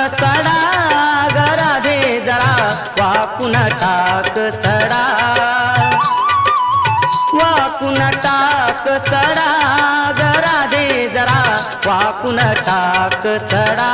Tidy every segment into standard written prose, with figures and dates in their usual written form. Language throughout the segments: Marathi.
सडा ग राधे जरा वाकून टाक सडा वाकून टाक सडा ग राधे जरा वाकून टाक सडा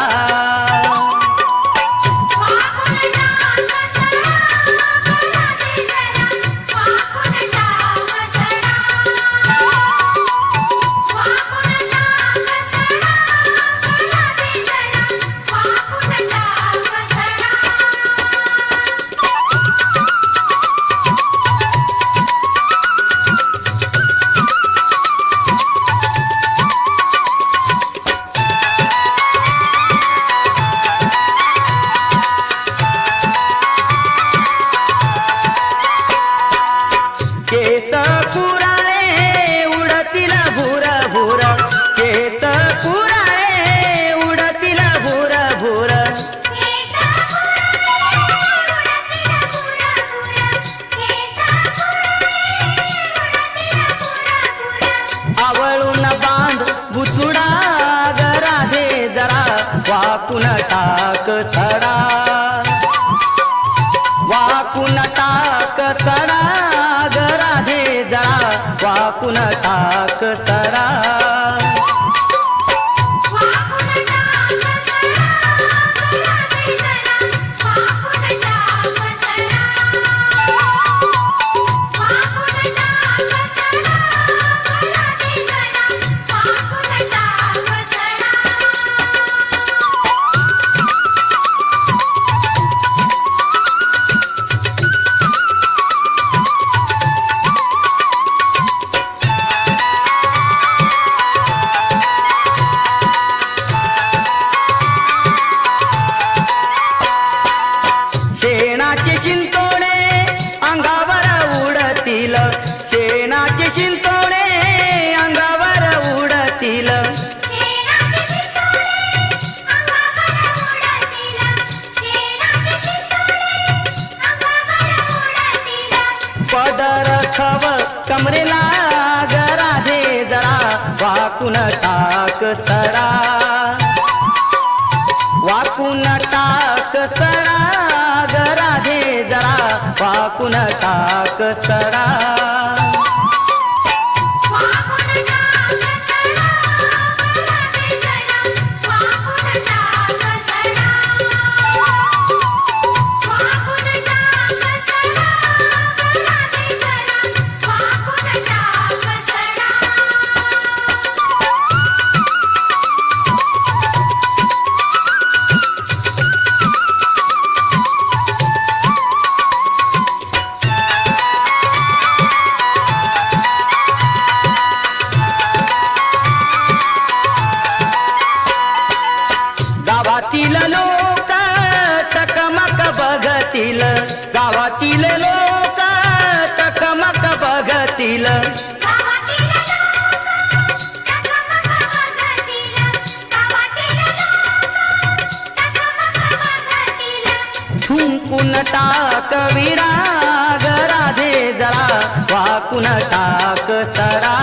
बुचुडा ग राधे जरा वाकून टाक सडा वाकून टाक सडा ग राधे जरा वाकून टाक सडा शेणाचे शिंतोडे अंगावर उडतील शेणाचे शिंतोडे अंगावर उडतील पदर खव कमरेला ग राधे जरा वाकून टाक सडा वाकून टाक सडा ग राधे जरा वाकून टाक सडा गावातील लोक टकमक बघतील गावातील लोक टकमक बघतील ठुंकून टाक विडा ग राधे जरा वाकून टाक सडा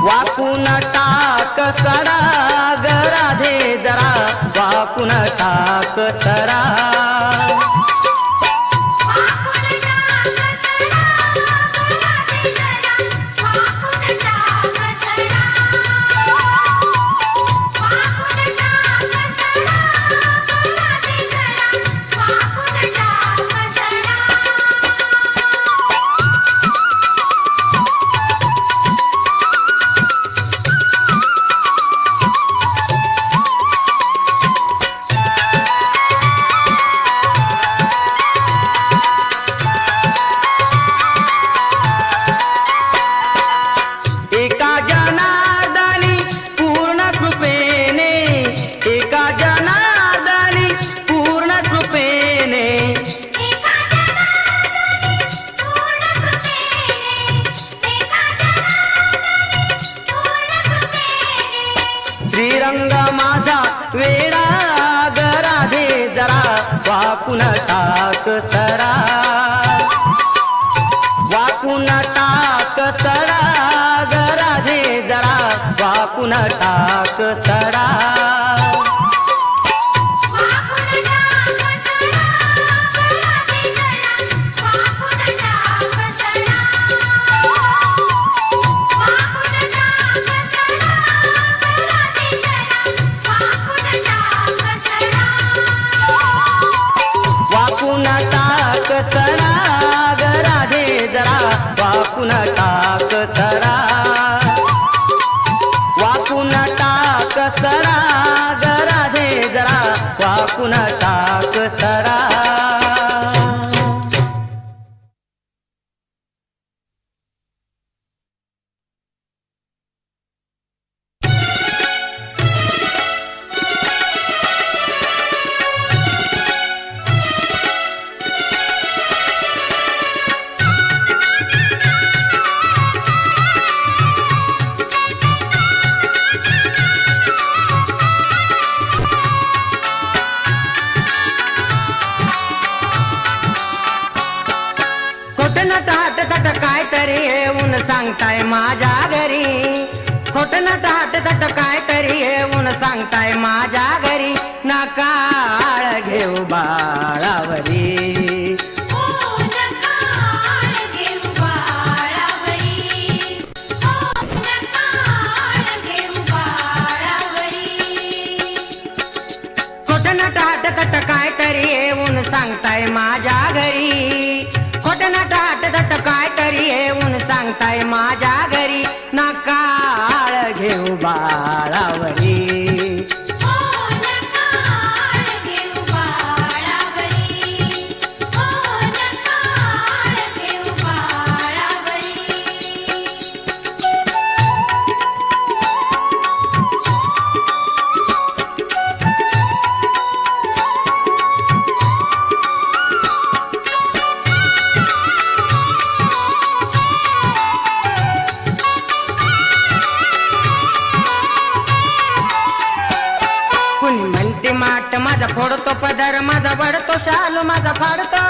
वाकून टाक सडा ग राधे जरा वाकून टाक सडा श्रीरंग माझा वेडा ग राधे जरा वाकून टाक सडा वाकून टाक सडा ग राधे जरा वाकून टाक सडा वाकून टाक सरा वाकून टाक सरा ग राधे जरा वाकून टाक सरा काय तरी येऊन सांगताय माझ्या घरी खोटं नटाट तट काय तरी येऊन सांगताय माझ्या घरी नकाळ घेऊ बाळावरी खोटं नटाट तट काय तरी येऊन सांगताय माझ्या घरी खोटं नटाट तट काय तरी येऊन सांगताय माझ्या घरी नकाळ घेऊ बाळावरी माझा फोडतो पदर माझा वडतो शालू माझा फाडतो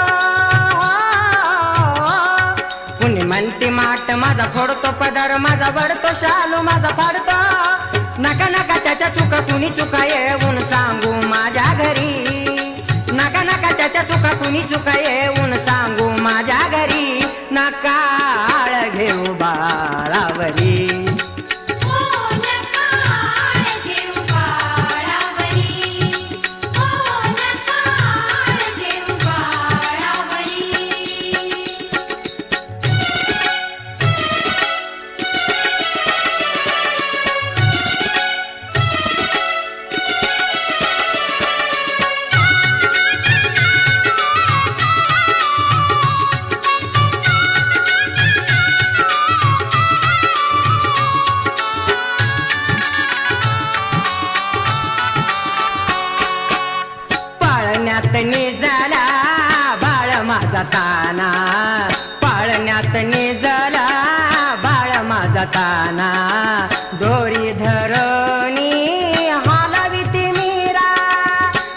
कुणी म्हणते माट माझा फोडतो पदर माझा वडतो शालू माझा फाडतो नका नका त्याच्या चुका कुणी चुका येऊन सांगू माझ्या घरी नका नका त्याच्या चुका कुणी चुका येऊन सांगू माझ्या घरी नकाळ घेऊ बाळावरी निजला बाळ माझा ताना पाळण्यात निजला बाळ माझा ताना दोरी धरणी हालाविती मीरा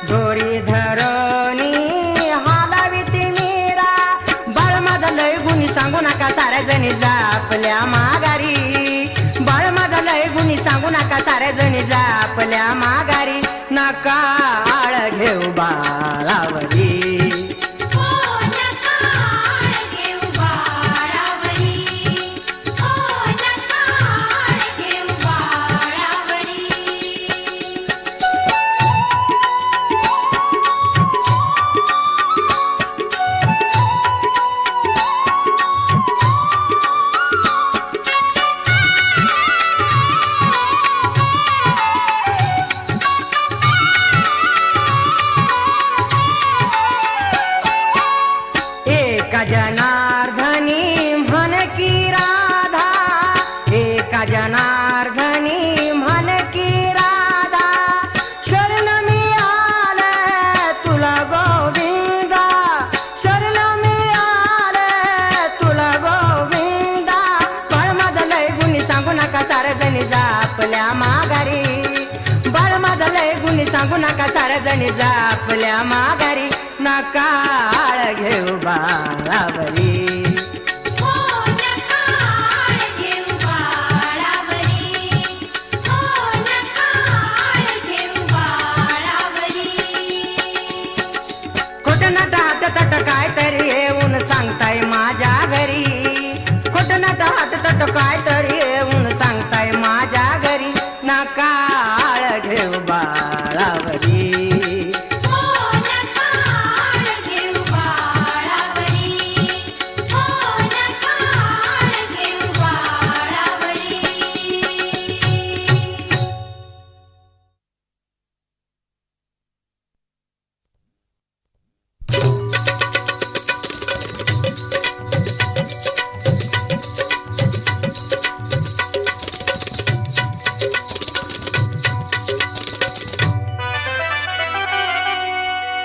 दोरी धरणी हालाविती मीरा बाळ माझा लय गुणी सांगू नका साऱ्या जणी जापल्या माघारी बाळ माझा लय गुणी सांगू नका साऱ्या जणी जापल्या माघारी नकाळ घेऊ बाळावरी जनार्दनी म्हण की राधा एका जनार्दनी म्हण की राधा शरण मी आले तुला गोविंदा शरण मी आले तुला गोविंदा बाळ माझा लय गुणी सांगू नका साऱ्या जणी जापल्या माघारी बाळ माझा लय गुणी सांगू नका साऱ्या जणी जापल्या माघारी नकाळ घेऊ बाळावरी